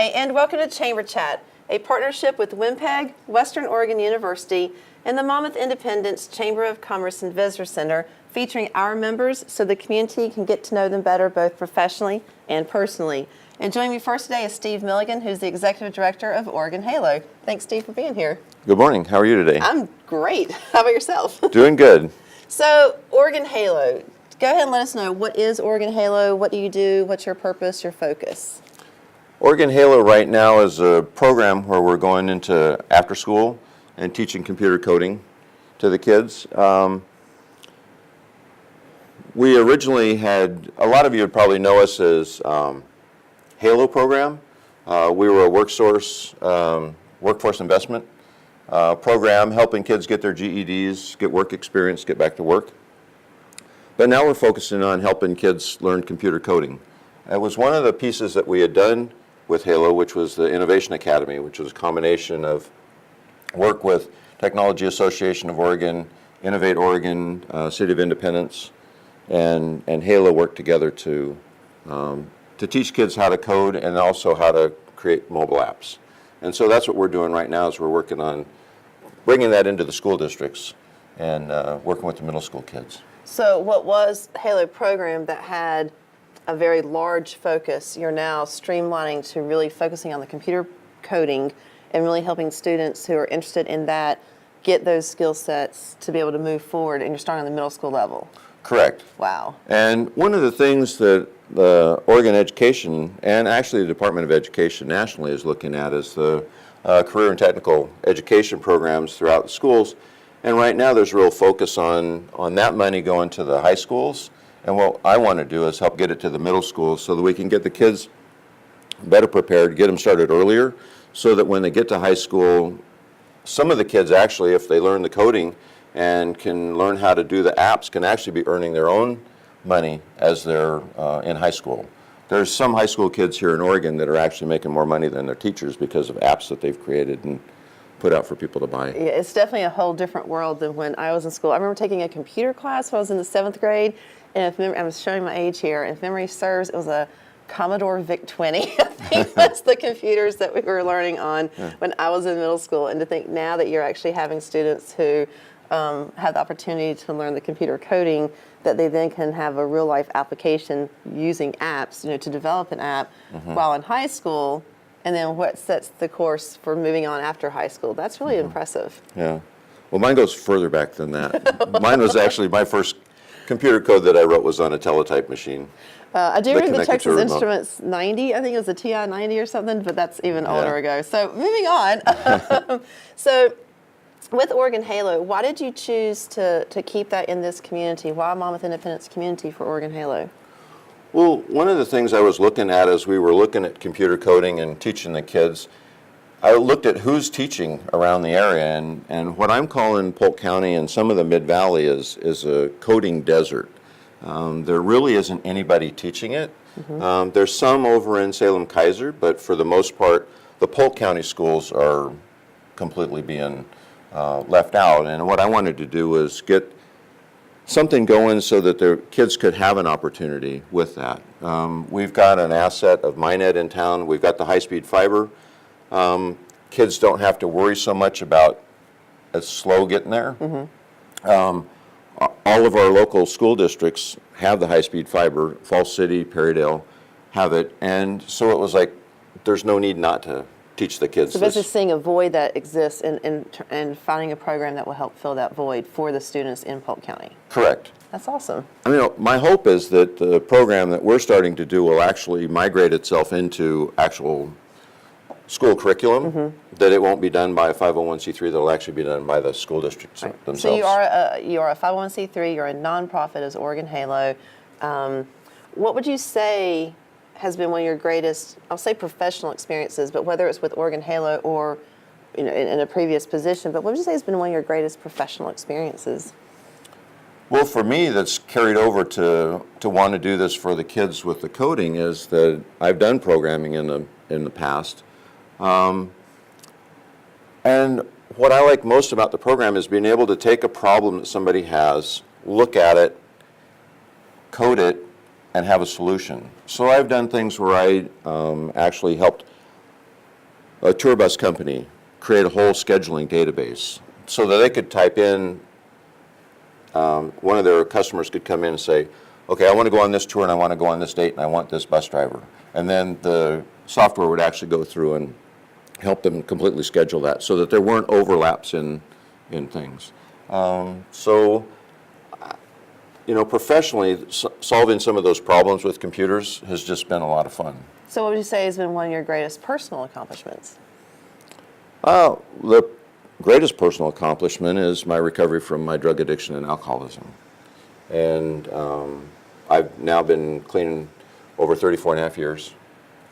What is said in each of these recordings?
Hi, and welcome to Chamber Chat, a partnership with Winnipeg, Western Oregon University, and the Monmouth Independence Chamber of Commerce and Visitor Center, featuring our members so the community can get to know them better both professionally and personally. And joining me first today is Steve Milligan, who's the Executive Director of Oregon Halo. Thanks, Steve, for being here. Good morning. How are you today? I'm great. How about yourself? Doing good. So, Oregon Halo, go ahead and let us know, what is Oregon Halo? What do you do? What's your purpose, your focus? Oregon Halo right now is a program where we're going into after school and teaching computer coding to the kids. We originally had, a lot of you would probably know us as Halo program. We were a workforce investment program helping kids get their GEDs, get work experience, get back to work. But now we're focusing on helping kids learn computer coding. It was one of the pieces that we had done with Halo, which was the Innovation Academy, which was a combination of work with Technology Association of Oregon, Innovate Oregon, City of Independence, and Halo worked together to teach kids how to code and also how to create mobile apps. And so that's what we're doing right now, is we're working on bringing that into the school districts and working with the middle school kids. So what was Halo program that had a very large focus, you're now streamlining to really focusing on the computer coding and really helping students who are interested in that get those skill sets to be able to move forward, and you're starting on the middle school level? Correct. Wow. And one of the things that the Oregon Education, and actually the Department of Education nationally, is looking at is the career and technical education programs throughout the schools. And right now there's real focus on that money going to the high schools. And what I want to do is help get it to the middle schools so that we can get the kids better prepared, get them started earlier, so that when they get to high school, some of the kids actually, if they learn the coding and can learn how to do the apps, can actually be earning their own money as they're in high school. There's some high school kids here in Oregon that are actually making more money than their teachers because of apps that they've created and put out for people to buy. Yeah, it's definitely a whole different world than when I was in school. I remember taking a computer class when I was in the 7th grade, and I'm showing my age here, and if memory serves, it was a Commodore VIC-20. I think that's the computers that we were learning on when I was in middle school. And to think now that you're actually having students who have the opportunity to learn the computer coding, that they then can have a real life application using apps, to develop an app while in high school, and then what sets the course for moving on after high school. That's really impressive. Yeah. Well, mine goes further back than that. Mine was actually, my first computer code that I wrote was on a teletype machine. I do remember the Texas Instruments 90. I think it was a TI 90 or something, but that's even older ago. So moving on. So with Oregon Halo, why did you choose to keep that in this community? Why Monmouth Independence community for Oregon Halo? Well, one of the things I was looking at as we were looking at computer coding and teaching the kids, I looked at who's teaching around the area, and what I'm calling Polk County and some of the Mid-Valley is a coding desert. There really isn't anybody teaching it. There's some over in Salem-Keizer, but for the most part, the Polk County schools are completely being left out. And what I wanted to do was get something going so that their kids could have an opportunity with that. We've got an asset of MiNet in town. We've got the high-speed fiber. Kids don't have to worry so much about it's slow getting there. All of our local school districts have the high-speed fiber. Falls City, Perrydale have it. And so it was like, there's no need not to teach the kids this. So basically seeing a void that exists and finding a program that will help fill that void for the students in Polk County. Correct. That's awesome. I mean, my hope is that the program that we're starting to do will actually migrate itself into actual school curriculum, that it won't be done by a 501c3, that will actually be done by the school districts themselves. So you are a 501c3, you're a nonprofit as Oregon Halo. What would you say has been one of your greatest, I'll say professional experiences, but whether it's with Oregon Halo or in a previous position, but what would you say has been one of your greatest professional experiences? Well, for me, that's carried over to want to do this for the kids with the coding is that I've done programming in the past. And what I like most about the program is being able to take a problem that somebody has, look at it, code it, and have a solution. So I've done things where I actually helped a tour bus company create a whole scheduling database so that they could type in, one of their customers could come in and say, okay, I want to go on this tour and I want to go on this date and I want this bus driver. And then the software would actually go through and help them completely schedule that so that there weren't overlaps in things. So, professionally, solving some of those problems with computers has just been a lot of fun. So what would you say has been one of your greatest personal accomplishments? The greatest personal accomplishment is my recovery from my drug addiction and alcoholism. And I've now been clean over 34 and a half years.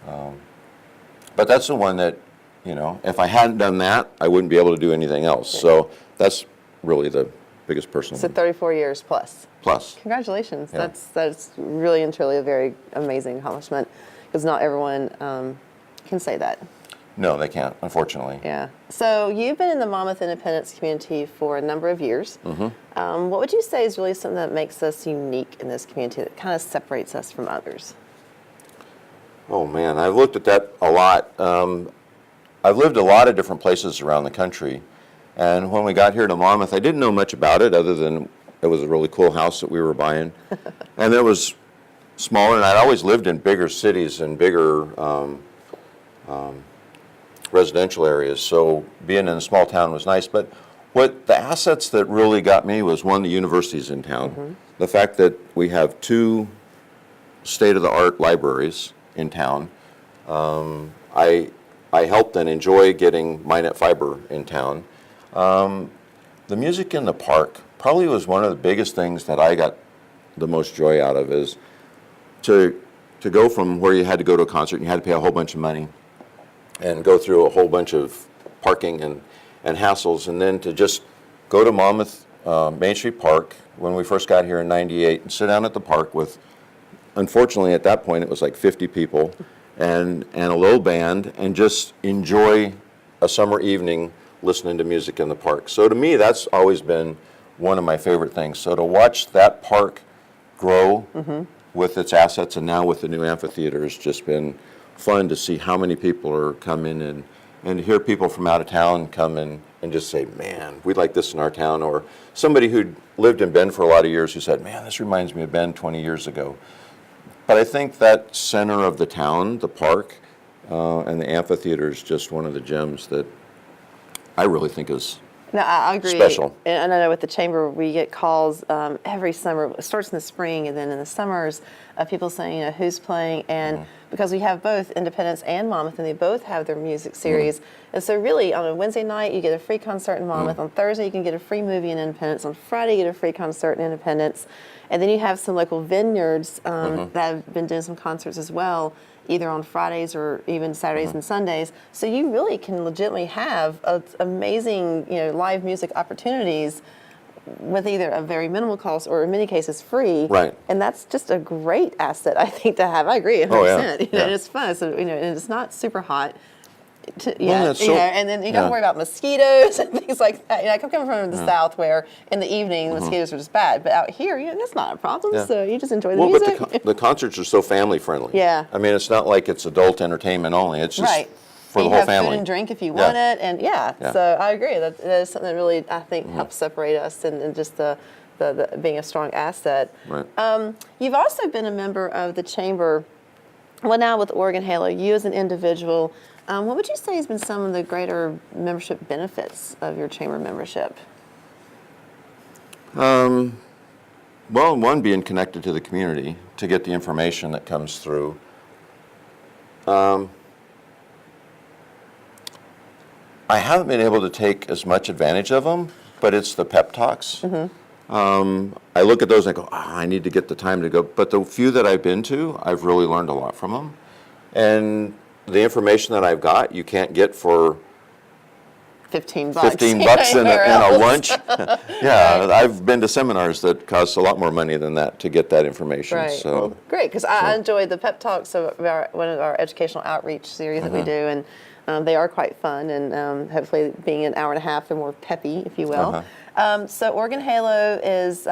But that's the one that, if I hadn't done that, I wouldn't be able to do anything else. Yeah. So that's really the biggest personal So one. 34 years plus. Plus. Congratulations. Yeah. That's really and truly a very amazing accomplishment, because not everyone can say that. No, they can't, unfortunately. Yeah. So you've been in the Monmouth Independence community for a number of years. Mm-hmm. What would you say is really something that makes us unique in this community, that kind of separates us from others? Oh, man, I've looked at that a lot. I've lived a lot of different places around the country. And when we got here to Monmouth, I didn't know much about it other than it was a really cool house that we were buying. And it was smaller, and I'd always lived in bigger cities and bigger residential areas, so being in a small town was nice. But what the assets that really got me was, one, the universities in town. Mm-hmm. The fact that we have 2 state-of-the-art libraries in town. I helped and enjoy getting Minnet Fiber in town. The music in the park probably was one of the biggest things that I got the most joy out of, is to go from where you had to go to a concert and you had to pay a whole bunch of money and go through a whole bunch of parking and hassles, and then to just go to Monmouth Main Street Park when we first got here in '98 and sit down at the park with, unfortunately at that point it was like 50 people and a little band, and just enjoy a summer evening listening to music in the park. So to me, that's always been one of my favorite things. So to watch that park grow with its assets, and now with the new amphitheater, has just been fun to see how many people are coming, and to hear people from out of town come in and just say, man, we'd like this in our town. Or somebody who'd lived in Bend for a lot of years who said, man, this reminds me of Bend 20 years ago. But I think that center of the town, the park, and the amphitheater is just one of the gems that I really think is No, I agree. special. And I know with the chamber, we get calls every summer. It starts in the spring, and then in the summers, people saying, who's playing. And because we have both Independence and Monmouth, and they both have their music series. And so really, on a Wednesday night, you get a free concert in Monmouth. On Thursday, you can get a free movie in Independence. On Friday, you get a free concert in Independence. And then you have some local vineyards that have been doing some concerts as well, either on Fridays or even Saturdays and Sundays. So you really can legitimately have amazing, live music opportunities with either a very minimal cost or in many cases free. Right. And that's just a great asset, I think, to have. I agree 100%. Oh, yeah. And it's fun. So, and it's not super hot. that's so- And then you don't worry about mosquitoes and things like that. I come from the South, where in the evening the mosquitoes are just bad, but out here, that's not a problem. Yeah. So you just enjoy the Well, music. but the concerts are so family friendly. Yeah. I mean, it's not like it's adult entertainment only. It's just Right. for And the you whole have family. food and drink if you want it, and Yeah. So I agree that is something that really, I think, helps separate us, and just the being a strong asset. Right. You've also been a member of the chamber. Well, now with Oregon Halo, you as an individual, what would you say has been some of the greater membership benefits of your chamber membership? Well, one, being connected to the community to get the information that comes through. I haven't been able to take as much advantage of them, but it's the pep talks. I look at those and I go, I need to get the time to go. But the few that I've been to, I've really learned a lot from them. And the information that I've got, you can't get for $15. $15 in Anywhere a else. lunch. Yeah, I've been to seminars that cost a lot more money than that to get that information. Right. So Well, great, because I enjoyed the pep talks of one of our educational outreach series that we do, and they are quite fun, and hopefully being an hour and a half, they're more peppy, if you will. So Oregon Halo is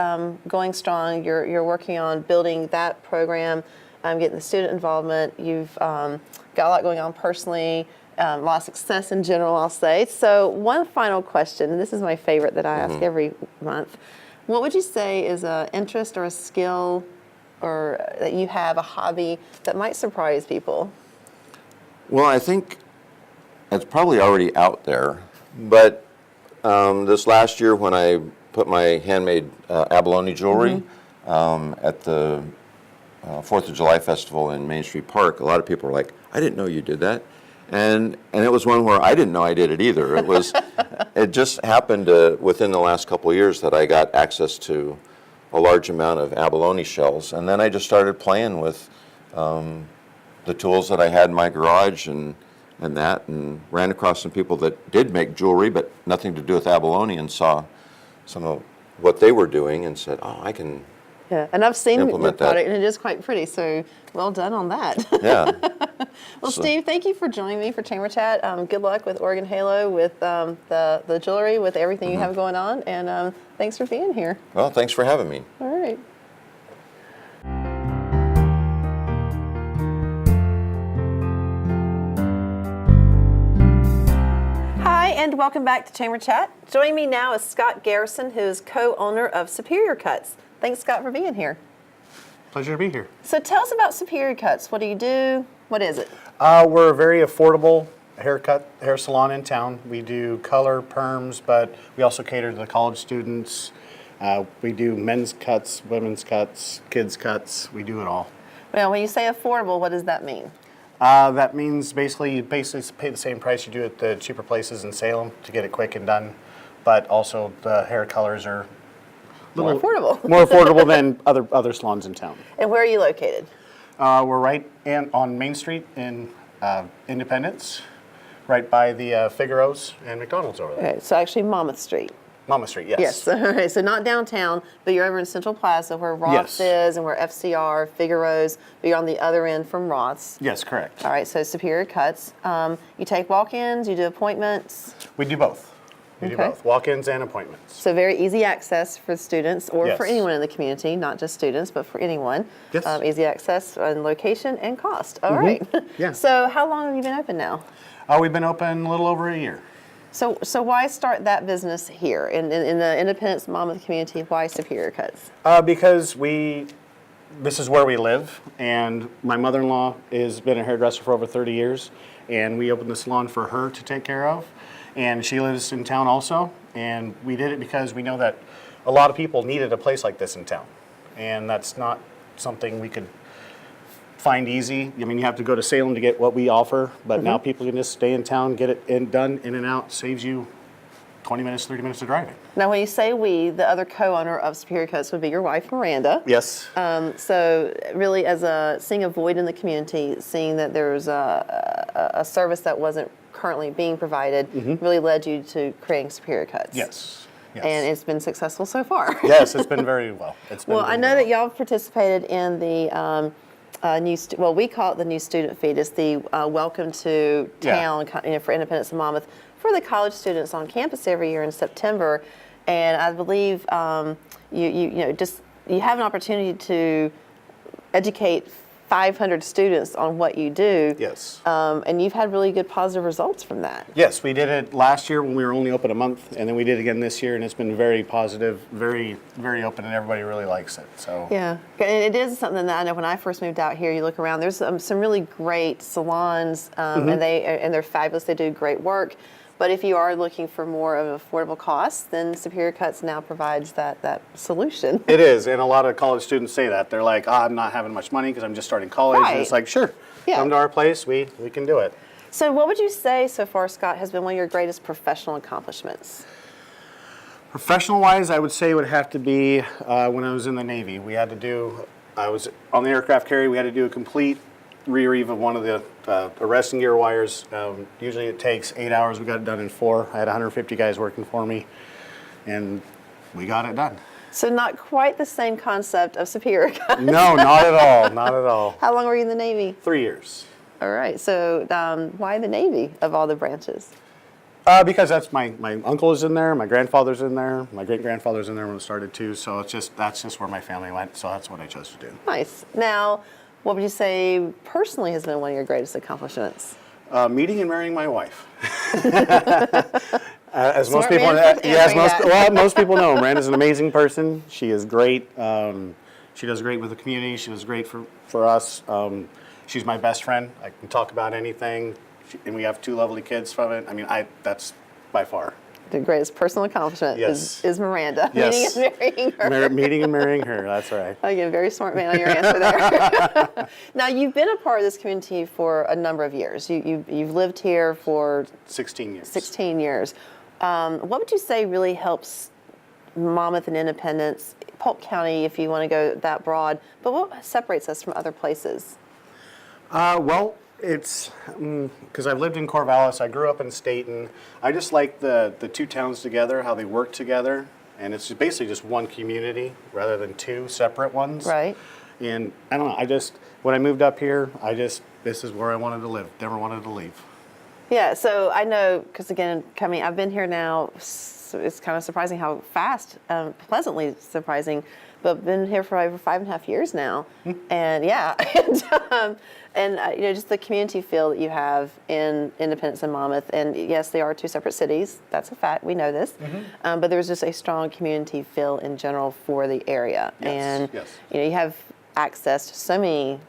going strong. You're working on building that program, getting the student involvement. You've got a lot going on personally. a lot of success in general, I'll say. So one final question, and this is my favorite that I ask every month. What would you say is an interest or a skill or that you have, a hobby that might surprise people? Well, I think it's probably already out there, but this last year when I put my handmade abalone jewelry at the 4th of July Festival in Main Street Park, a lot of people were like, I didn't know you did that. And it was one where I didn't know I did it either. It was, it just happened within the last couple of years that I got access to a large amount of abalone shells. And then I just started playing with the tools that I had in my garage and ran across some people that did make jewelry, but nothing to do with abalone, and saw some of what they were doing and said, oh, I can Yeah, and I've seen the implement product, that. and it is quite pretty, so well done on that. Yeah. Well, So- Steve, thank you for joining me for Chamber Chat. Good luck with Oregon Halo, with the jewelry, with everything you have going on, and thanks for being here. Well, thanks for having me. All right. Hi, and welcome back to Chamber Chat. Joining me now is Scott Garrison, who is co-owner of Superior Cuts. Thanks, Scott, for being here. Pleasure to be here. So tell us about Superior Cuts. What do you do? What is it? We're a very affordable hair salon in town. We do color, perms, but we also cater to the college students. We do men's cuts, women's cuts, kids' cuts. We do it all. Well, when you say affordable, what does that mean? That means basically you pay the same price you do at the cheaper places in Salem to get it quick and done, but also the hair colors are More affordable. more affordable than other salons in town. And where are you located? We're right on Main Street in Independence, right by the Figaro's and McDonald's over there. Okay, so actually Monmouth Street. Monmouth Street, yes. Yes. All right. So not downtown, but you're over in Central Plaza where Roth's Yes. is and where FCR, Figaro's, but you're on the other end from Roth's. Yes, correct. All right. So Superior Cuts. You take walk-ins, you do appointments. We do both. We do Okay. both, walk-ins and appointments. So very easy access for students or for Yes. anyone in the community, not just students, but for anyone. Yes. Easy access and location and cost. All right. Yeah. So how long have you been open now? We've been open a little over a year. So why start that business here in the Independence Monmouth community? Why Superior Cuts? Because this is where we live, and my mother-in-law has been a hairdresser for over 30 years, and we opened the salon for her to take care of, and she lives in town also, and we did it because we know that a lot of people needed a place like this in town, and that's not something we could find easy. I mean, you have to go to Salem to get what we offer, but now people can just stay in town, get it done, in and out, saves you 20 minutes, 30 minutes of driving. Now, when you say we, the other co-owner of Superior Cuts would be your wife, Miranda. Yes. So really, seeing a void in the community, seeing that there's a service that wasn't currently being provided, really led you to creating Superior Cuts. Yes. Yes. And it's been successful so far. Yes, it's been very well. Well, I know that y'all participated in the we call it the new student feed. It's the welcome to town for Independence and Monmouth for the college students on campus every year in September. And I believe you have an opportunity to educate 500 students on what you do. Yes. And you've had really good positive results from that. Yes, we did it last year when we were only open a month, and then we did it again this year, and it's been very positive, very, very open, and everybody really likes it. So Yeah, and it is something that I know when I first moved out here, you look around, there's some really great salons, and they're fabulous. They do great work. But if you are looking for more of an affordable cost, then Superior Cuts now provides that solution. it is, and a lot of college students say that. They're like, I'm not having much money because I'm just starting college. Right. And it's like, sure, Yeah. come to our place, we can do it. So what would you say so far, Scott, has been one of your greatest professional accomplishments? Professional-wise, I would say it would have to be when I was in the Navy. I was on the aircraft carrier, we had to do a complete re-reeve of one of the arresting gear wires. Usually it takes 8 hours. We got it done in 4. I had 150 guys working for me, and we got it done. So not quite the same concept of Superior Cuts. No, not at all. Not at all. How long were you in the Navy? 3 years. All right. So why the Navy of all the branches? Because that's my uncle is in there, my grandfather's in there, my great-grandfather's in there when it started too. So that's just where my family went. So that's what I chose to do. Nice. Now, what would you say personally has been one of your greatest accomplishments? Meeting and marrying my wife. As most Smart people, man for yes, answering that. most people know, Miranda's an amazing person. She is great. She does great with the community. She does great for us. She's my best friend. I can talk about anything, and we have 2 lovely kids from it. I mean, that's by far. The greatest personal accomplishment Yes. is Miranda. Yes. Meeting and marrying her. Meeting and marrying her. That's right. Again, very smart man on your answer there. Now, you've been a part of this community for a number of years. You've lived here for 16 years. 16 years. What would you say really helps Monmouth and Independence, Polk County, if you want to go that broad, but what separates us from other places? Well, it's because I've lived in Corvallis. I grew up in Staten. I just like the 2 towns together, how they work together, and it's basically just one community rather than 2 separate ones. Right. And I don't know. When I moved up here, this is where I wanted to live. Never wanted to leave. Yeah, so I know, because again, I've been here now, so it's kind of surprising how fast, pleasantly surprising, but been here for over 5.5 years now. And yeah, just the community feel that you have in Independence and Monmouth. And yes, they are 2 separate cities. That's a fact. We know this. But there's just a strong community feel in general for the area. Yes, And yes. you have access to so many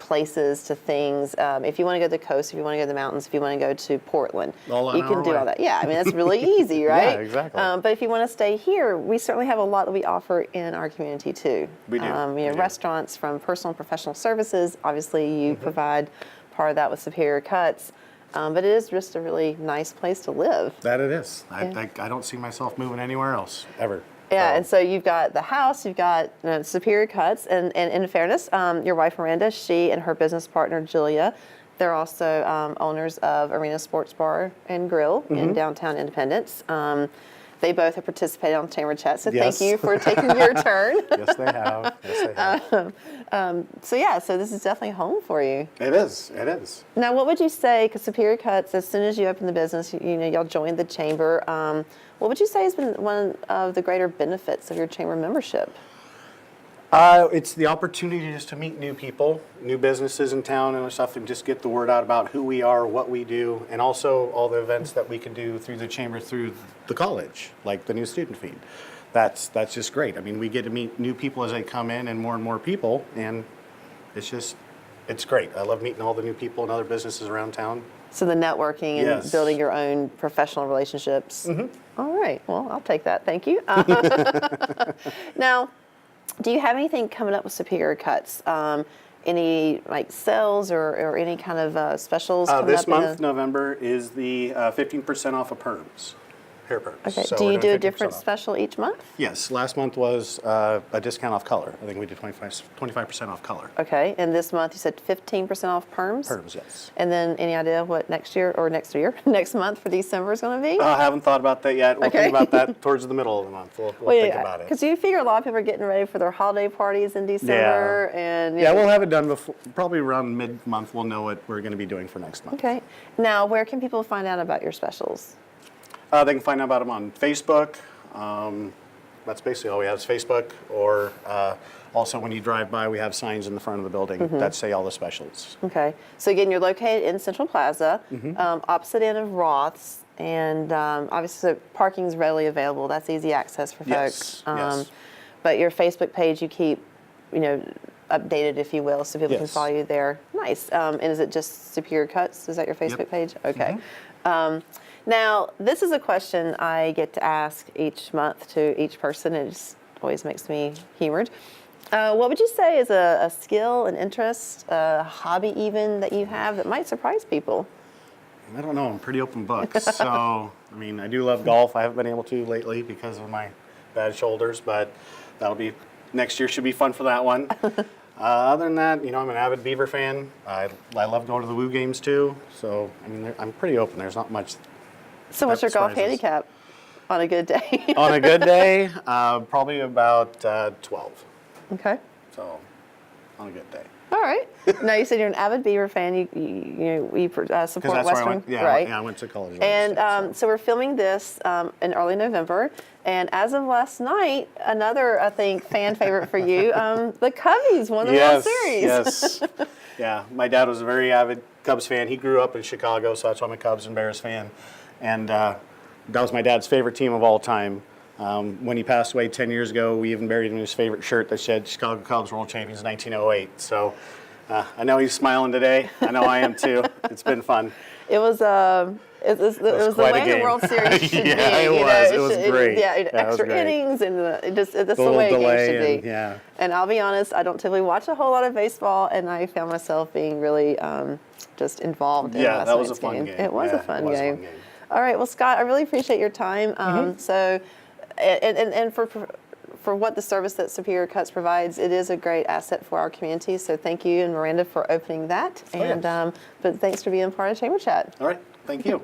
places, to things. If you want to go to the coast, if you want to go to the mountains, if you want to go to Portland, All you an can hour do away. all that. Yeah, I mean, that's really easy, right? Yeah, exactly. But if you want to stay here, we certainly have a lot that we offer in our community too. We do. We do. Restaurants, from personal and professional services. Obviously, you provide part of that with Superior Cuts. But it is just a really nice place to live. That it is. Yeah. I don't see myself moving anywhere else, ever. Yeah, and so you've got the house, you've got Superior Cuts, and in fairness, your wife Miranda, she and her business partner Julia, they're also owners of Arena Sports Bar and Grill in downtown Independence. They both have participated on Chamber Chat, so Yes. thank you for taking your turn. Yes, they have. Yes, they have. So this is definitely home for you. It is. It is. Now, what would you say, because Superior Cuts, as soon as you opened the business, y'all joined the Chamber, what would you say has been one of the greater benefits of your Chamber membership? It's the opportunity just to meet new people, new businesses in town and stuff, and just get the word out about who we are, what we do, and also all the events that we can do through the Chamber, through the college, like the new student feed. That's just great. I mean, we get to meet new people as they come in, and more people, and it's great. I love meeting all the new people and other businesses around town. So the networking and Yes. building your own professional relationships. All right. Well, I'll take that. Thank you. Now, do you have anything coming up with Superior Cuts? Any like sales or any kind of specials coming This up? month, November, is the 15% off of perms, hair perms. Okay. So Do we're you doing do a 15% different off. special each month? Yes, last month was a discount off color. I think we did 25% off color. Okay. And this month you said 15% off perms? Perms, yes. And then any idea what next month for December is going to be? I haven't thought about that yet. We'll Okay. think about that towards the middle of the month. We'll think about it. Because you figure a lot of people are getting ready for their holiday parties in December. And Yeah, we'll have it done before, probably around mid-month. We'll know what we're going to be doing for next month. Okay. Now, where can people find out about your specials? They can find out about them on Facebook. That's basically all we have is Facebook. Or also when you drive by, we have signs in the front of the building that say all the specials. Okay. So again, you're located in Central Plaza, opposite end of Roth's, and obviously parking is readily available. That's easy access for Yes, folks. yes. But your Facebook page, you keep, updated, if you will, so people can Yes. follow you there. Nice. And is it just Superior Cuts? Is that your Facebook page? Okay. Now, this is a question I get to ask each month to each person. It just always makes me humored. What would you say is a skill, an interest, a hobby even that you have that might surprise people? I don't know. I'm a pretty open book. So, I mean, I do love golf. I haven't been able to lately because of my bad shoulders, but that'll be next year. Should be fun for that one. Other than that, I'm an avid Beaver fan. I love going to the Woo games too. So, I mean, I'm pretty open. There's not much. So what's your golf surprises. handicap on a good day? On a good day, probably about 12. Okay. So, on a good day. All right. Now, you said you're an avid Beaver fan. You support Because that's Western, where I went. Yeah, right? I went to college. And so we're filming this in early November, and as of last night, another I think fan favorite for you, the Cubbies won the World Series. Yes. Yeah, my dad was a very avid Cubs fan. He grew up in Chicago, so that's why I'm a Cubs and Bears fan. And that was my dad's favorite team of all time. When he passed away 10 years ago, we even buried him in his favorite shirt that said Chicago Cubs World Champions 1908. So I know he's smiling today. I know I am too. It's been fun. It was it was the quite a way the game. World Series should Yeah, be. it was. It was great. Yeah, Yeah, it was extra great. innings and that's the little way a game delay should be. yeah. And I'll be honest, I don't typically watch a whole lot of baseball, and I found myself being really just involved in Yeah, last that was a night's fun game. It was Yeah, a fun it was a game. fun game. All right, well, Scott, I really appreciate your time. So, and for what the service that Superior Cuts provides, it is a great asset for our community. So thank you and Miranda for opening that. Oh, yes. And but thanks for being part of Chamber Chat. All right. Thank you.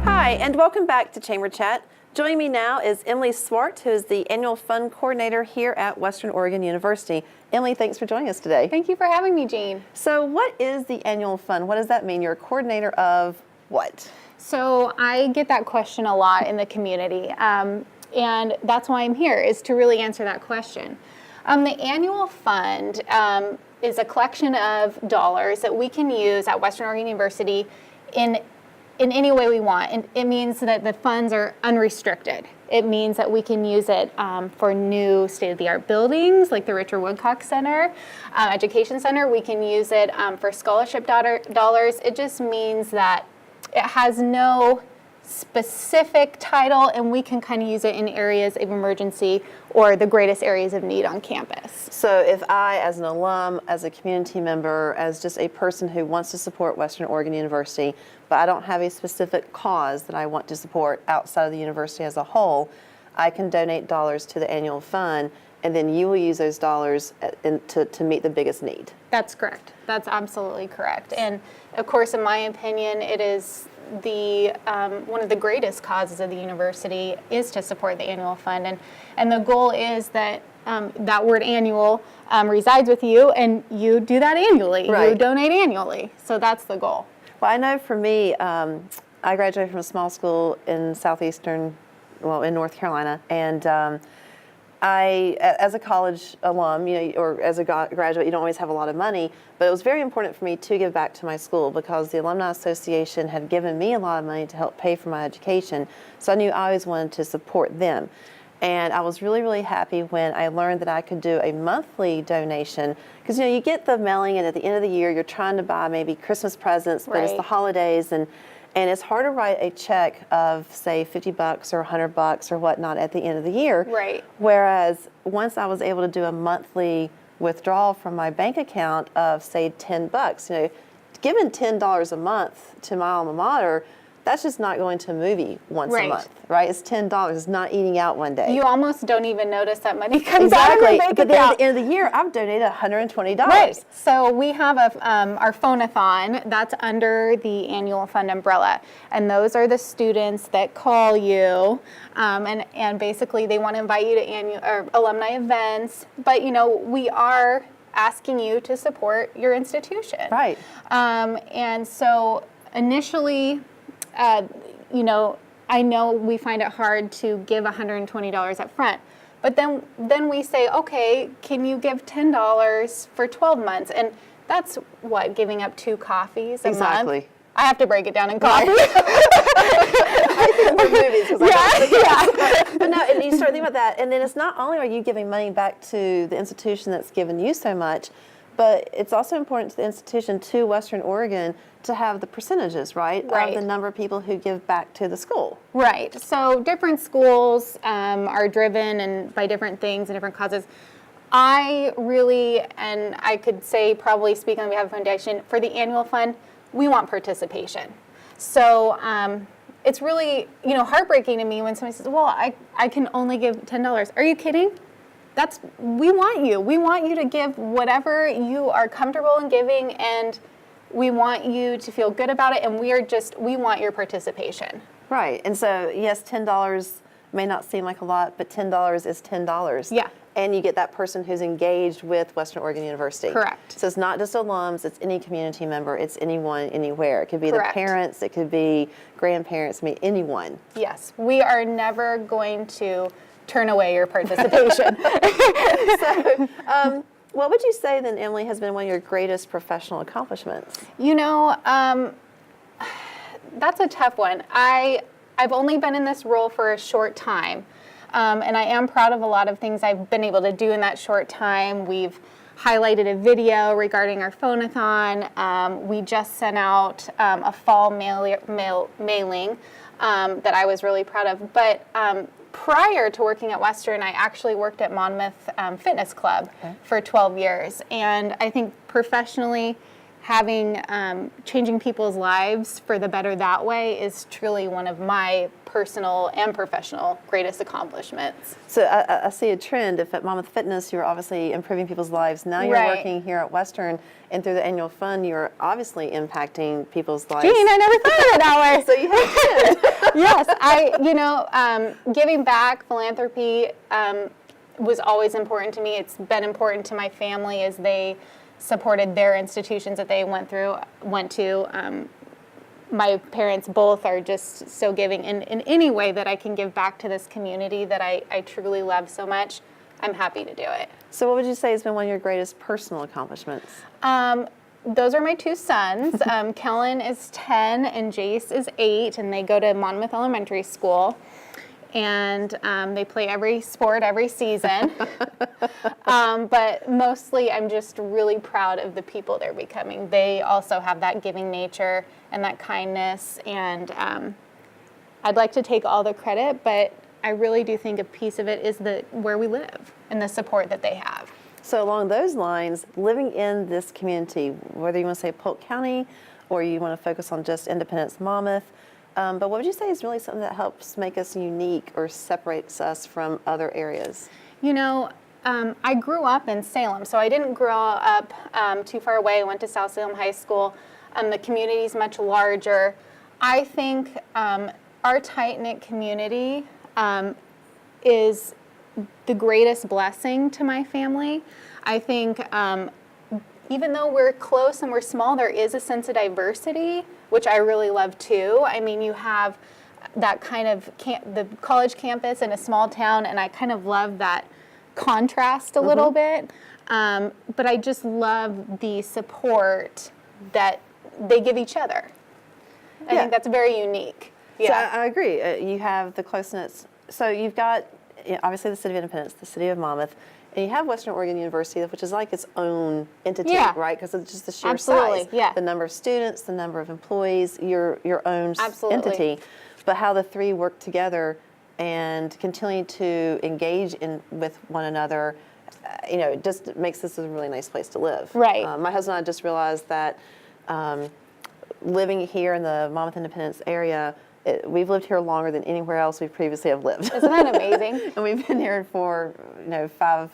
Hi, and welcome back to Chamber Chat. Joining me now is Emily Swart, who is the Annual Fund Coordinator here at Western Oregon University. Emily, thanks for joining us today. Thank you for having me, Jean. So what is the Annual Fund? What does that mean? You're a coordinator of what? So I get that question a lot in the community, and that's why I'm here, is to really answer that question. The Annual Fund is a collection of dollars that we can use at Western Oregon University in any way we want. And it means that the funds are unrestricted. It means that we can use it for new state-of-the-art buildings like the Richard Woodcock Center, Education Center. We can use it for scholarship dollars. It just means that it has no specific title, and we can kind of use it in areas of emergency or the greatest areas of need on campus. So if I, as an alum, as a community member, as just a person who wants to support Western Oregon University, but I don't have a specific cause that I want to support outside of the university as a whole, I can donate dollars to the annual fund, and then you will use those dollars to meet the biggest need. That's correct. That's absolutely correct. And of course, in my opinion, it is the one of the greatest causes of the university is to support the annual fund, and the goal is that that word annual resides with you, and you do that annually. Right. You donate annually. So that's the goal. Well, I know for me, I graduated from a small school in in North Carolina, and I, as a college alum, or as a graduate, you don't always have a lot of money, but it was very important for me to give back to my school because the Alumni Association had given me a lot of money to help pay for my education, so I knew I always wanted to support them. And I was really, really happy when I learned that I could do a monthly donation because, you get the mailing, and at the end of the year, you're trying to buy maybe Christmas presents, but it's Right. the holidays, and it's hard to write a check of, say, $50 or $100 or whatnot at the end of the year. Right. Whereas once I was able to do a monthly withdrawal from my bank account of, say, $10, giving $10 a month to my alma mater, that's just not going to a movie once a Right. month, right? It's $10. It's not eating out one day. You almost don't even notice that money comes out of your Exactly. bank But then at account. the end of the year, I've donated $120. Right. So we have our phonathon that's under the annual fund umbrella, and those are the students that call you, and basically they want to invite you to annual or alumni events. But we are asking you to support your institution. Right. And so initially, I know we find it hard to give $120 up front, but then we say, okay, can you give $10 for 12 months? And that's what, giving up 2 coffees a Exactly. month? I have to break it down in coffee. I think of movies 'cause I Yeah. But no, and you start thinking about that, and then it's not only are you giving money back to the institution that's given you so much, but it's also important to the institution, to Western Oregon, to have the percentages, right? Right. Of the number of people who give back to the school. Right. So different schools are driven and by different things and different causes. I really, and I could say probably speak on behalf of the foundation, for the annual fund, we want participation. So it's really, heartbreaking to me when somebody says, well, I can only give $10. Are you kidding? We want you. We want you to give whatever you are comfortable in giving, and we want you to feel good about it, and we want your participation. Right. And so, yes, $10 may not seem like a lot, but $10 is $10. Yeah. And you get that person who's engaged with Western Oregon University. Correct. So it's not just alums, it's any community member, it's anyone, anywhere. It could be Correct. the parents, it could be grandparents, anyone. Yes, we are never going to turn away your participation. What would you say then, Emily, has been one of your greatest professional accomplishments? You know, that's a tough one. I've only been in this role for a short time, and I am proud of a lot of things I've been able to do in that short time. We've highlighted a video regarding our phone-a-thon. We just sent out a fall mailing that I was really proud of. But prior to working at Western, I actually worked at Monmouth Fitness Club for 12 years. And I think professionally, having changing people's lives for the better that way is truly one of my personal and professional greatest accomplishments. So I see a trend. If at Monmouth Fitness, you're obviously improving people's lives. Now you're Right. working here at Western, and through the annual fund, you're obviously impacting people's lives. Gene, I never thought of it that way. So you have Yes, giving back, philanthropy was always important to me. It's been important to my family as they supported their institutions that they went to. My parents both are just so giving. In any way that I can give back to this community that I truly love so much, I'm happy to do it. So what would you say has been one of your greatest personal accomplishments? Those are my two sons. Kellen is 10 and Jace is 8, and they go to Monmouth Elementary School. And they play every sport every season. But mostly I'm just really proud of the people they're becoming. They also have that giving nature and that kindness. And I'd like to take all the credit, but I really do think a piece of it is where we live and the support that they have. So along those lines, living in this community, whether you want to say Polk County or you want to focus on just Independence Monmouth, but what would you say is really something that helps make us unique or separates us from other areas? You know, I grew up in Salem, so I didn't grow up too far away. I went to South Salem High School. The community is much larger. I think our tight-knit community is the greatest blessing to my family. I think even though we're close and we're small, there is a sense of diversity, which I really love too. I mean, you have that kind of the college campus in a small town, and I kind of love that contrast a little bit. But I just love the support that they give each other. I think that's very unique. Yeah. So I agree. You have the closeness. So you've got obviously the City of Independence, the City of Monmouth, and you have Western Oregon University, which is like its own entity, right? Because it's just the sheer size. Yeah. The number of students, the number of employees, your own entity. But how the three work together and continue to engage with one another, it just makes this a really nice place to live. Right. My husband and I just realized that living here in the Monmouth Independence area, we've lived here longer than anywhere else we previously have lived. Isn't that amazing? And we've been here for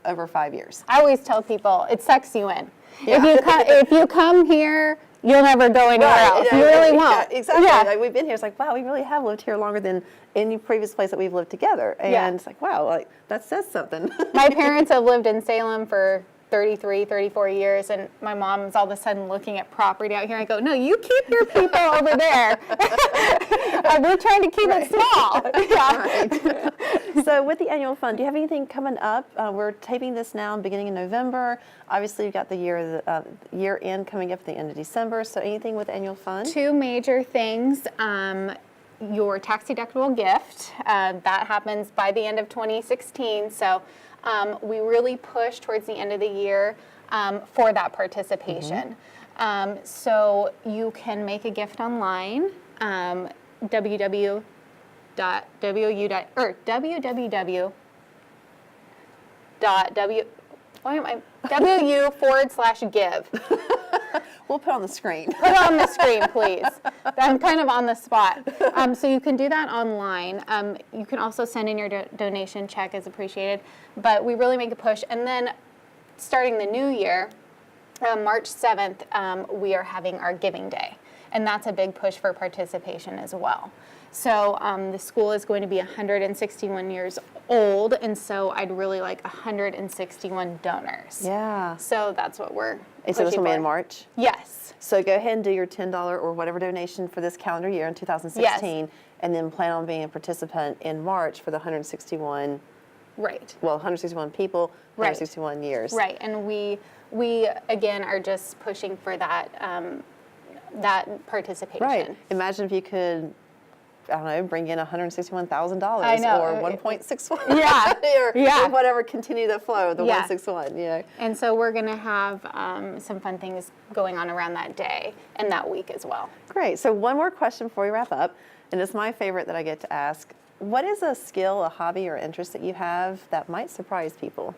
over 5 years. I always tell people it sucks you in. Yeah. If you come here, you'll never go anywhere else. You really won't. Yeah, exactly. Yeah. Like, we've been here. It's like, wow, we really have lived here longer than any previous place that we've lived together. And it's like, wow, like that says something. My parents have lived in Salem for 33, 34 years, and my mom's all of a sudden looking at property out here. I go, no, you keep your people over there. We're trying to keep it small. Yeah. Right. So with the annual fund, do you have anything coming up? We're taping this now beginning in November. Obviously, you've got the year end coming up at the end of December. So anything with the annual fund? Two major things. Your tax deductible gift, that happens by the end of 2016. So we really push towards the end of the year for that participation. So you can make a gift online, www w/give. We'll put it on the screen. Put it on the screen, please. I'm kind of on the spot. So you can do that online. You can also send in your donation check as appreciated. But we really make a push. And then starting the new year, March 7th, we are having our Giving Day. And that's a big push for participation as well. So the school is going to be 161 years old, and so I'd really like 161 donors. Yeah. So that's what we're And so this will be in for. March? Yes. So go ahead and do your $10 or whatever donation for this calendar year in 2016, and then plan on being a participant in March for the 161 Right. Well, 161 people, Right. 161 years. Right, and we again are just pushing for that that participation. Right. Imagine if you could, I don't know, bring in $161,000 I know. or 1.61. Yeah. or whatever, continue the flow, the Yeah. 161, you know. And so we're going to have some fun things going on around that day and that week as well. Great. So one more question before we wrap up, and it's my favorite that I get to ask. What is a skill, a hobby, or interest that you have that might surprise people?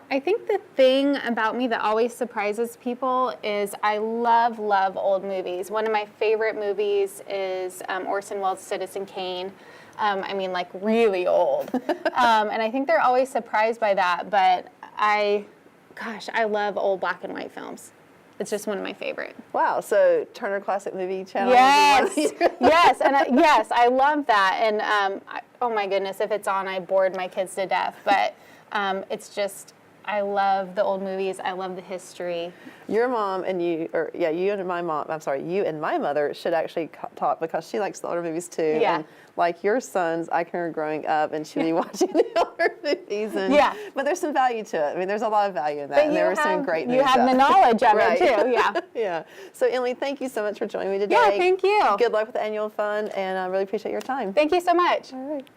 I think the thing about me that always surprises people is I love old movies. One of my favorite movies is Orson Welles' Citizen Kane. I mean, like really old. And I think they're always surprised by that, but I love old black and white films. It's just one of my favorite. Wow. So Turner Classic Movie Channel. Yes, would be one of your- yes, and yes, I love that. And oh my goodness, if it's on, I bored my kids to death. But it's just, I love the old movies. I love the history. Your mom and you, or yeah, you and my mom, I'm sorry, you and my mother should actually talk because she likes the older movies too. Yeah. And like your sons, I can remember growing up and she'd be watching the older movies. And, Yeah. But there's some value to it. I mean, there's a lot of value in that. But and there were some great you movies. have the out. knowledge of Right. it too. Yeah. Yeah. So Emily, thank you so much for joining me today. Yeah, thank you. Good luck with the annual fund, and I really appreciate your time. Thank you so much. All right.